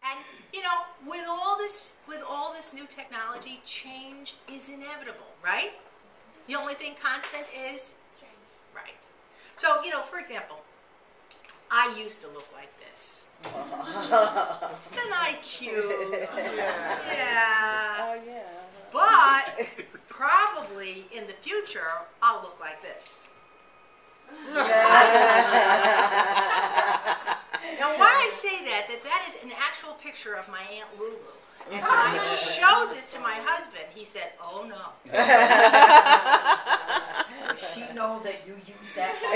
And with all this new technology, change is inevitable, right? The only thing constant is change. Right. So, for example, I used to look like this. Isn't I cute? Yeah. Oh, yeah. But probably in the future, I'll look like this. Now, why I say that is an actual picture of my Aunt Lulu. And when I showed this to my husband, he said, "Oh no." Does she know that you use that photo?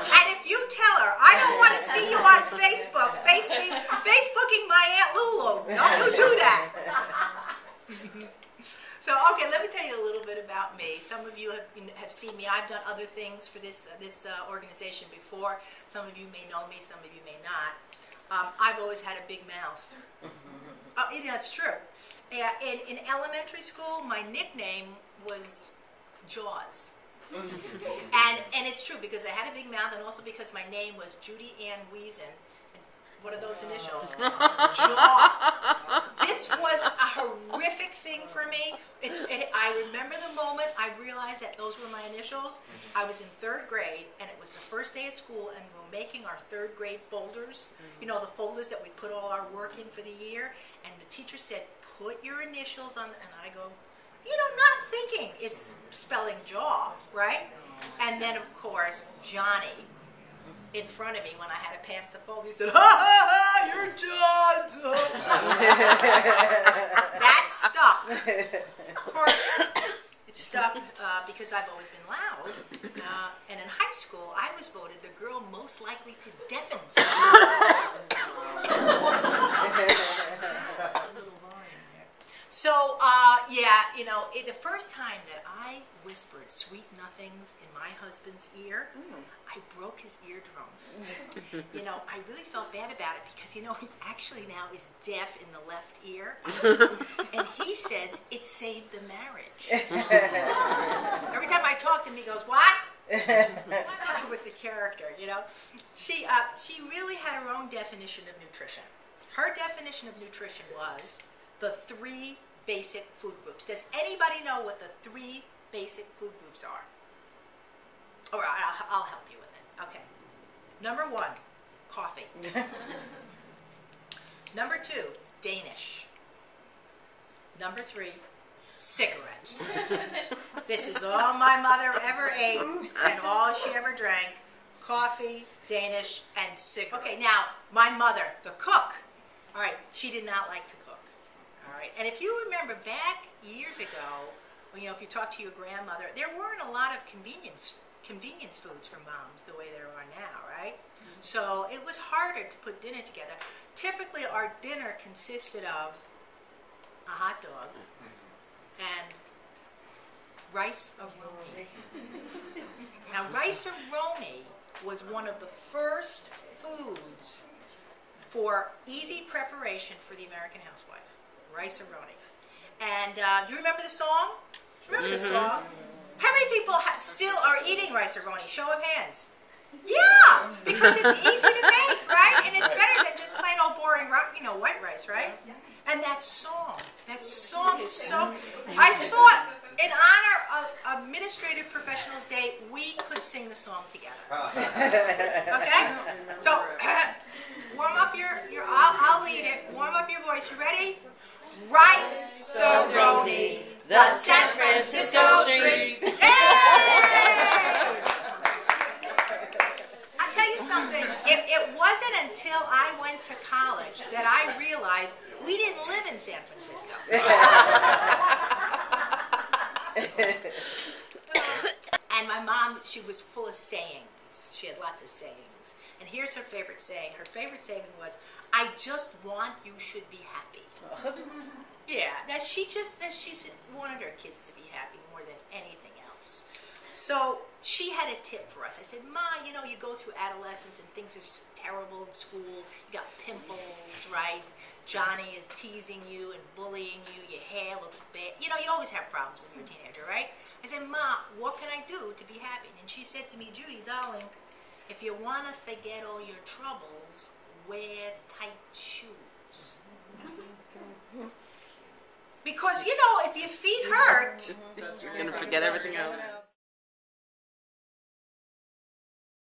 And if you tell her, "I don't want to see you on Facebook, Facebooking my Aunt Lulu," don't you do that. So, okay, let me tell you a little bit about me. Some of you have seen me. I've done other things for this organization before. Some of you may know me. Some of you may not. I've always had a big mouth. That's true. In elementary school, my nickname was Jaws. And it's true because I had a big mouth, and also because my name was Judi Ann Wiesen. What are those initials? Jaw. This was a horrific thing for me. I remember the moment I realized that those were my initials. I was in 3rd grade, and it was the first day of school, and we were making our 3rd grade folders. The folders that we put all our work in for the year. And the teacher said, "Put your initials on," and I go, not thinking it's spelling jaw, right? And then, of course, Johnny, in front of me when I had to pass the folder, he said, "Ha ha ha, you're Jaws." That stuck. Of course, it stuck because I've always been loud. And in high school, I was voted the girl most likely to deafen someone. So, the first time that I whispered sweet nothings in my husband's ear, I broke his eardrum. I really felt bad about it because, he actually now is deaf in the left ear. And he says it saved the marriage. Every time I talk to him, he goes, "What?" My mother was a character, She really had her own definition of nutrition. Her definition of nutrition was the 3 basic food groups. Does anybody know what the 3 basic food groups are? All right, I'll help you with it. Okay. Number 1, coffee. Number 2, Danish. Number 3, cigarettes. This is all my mother ever ate and all she ever drank. Coffee, Danish, and cigarettes. Okay, now, my mother, the cook, all right, she did not like to cook. All right, and if you remember back years ago, if you talk to your grandmother, there weren't a lot of convenience foods for moms the way there are now, right? So it was harder to put dinner together. Typically, our dinner consisted of a hot dog and rice-a-roni. Now, rice-a-roni was one of the first foods for easy preparation for the American housewife. Rice-a-roni. And do you remember the song? Remember the song? How many people still are eating rice-a-roni? Show of hands. Yeah, because it's easy to make, right? And it's better than just plain old boring, white rice, right? And that song is so... I thought, in honor of Administrative Professionals Day, we could sing the song together. Okay? So, warm up I'll lead it. Warm up your voice. You ready? Rice-a-roni, the San Francisco treat. Hey! I'll tell you something. It wasn't until I went to college that I realized we didn't live in San Francisco. And my mom, she was full of sayings. She had lots of sayings. And here's her favorite saying. Her favorite saying was, "I just want you should be happy." Yeah, she wanted her kids to be happy more than anything else. So she had a tip for us. I said, "Ma, you go through adolescence and things are terrible in school. You got pimples, right? Johnny is teasing you and bullying you. Your hair looks bad. You always have problems when you're a teenager, right?" I said, "Ma, what can I do to be happy?" And she said to me, "Judy, darling, if you want to forget all your troubles, wear tight shoes. Because, you know, if your feet hurt, You're going to forget everything else.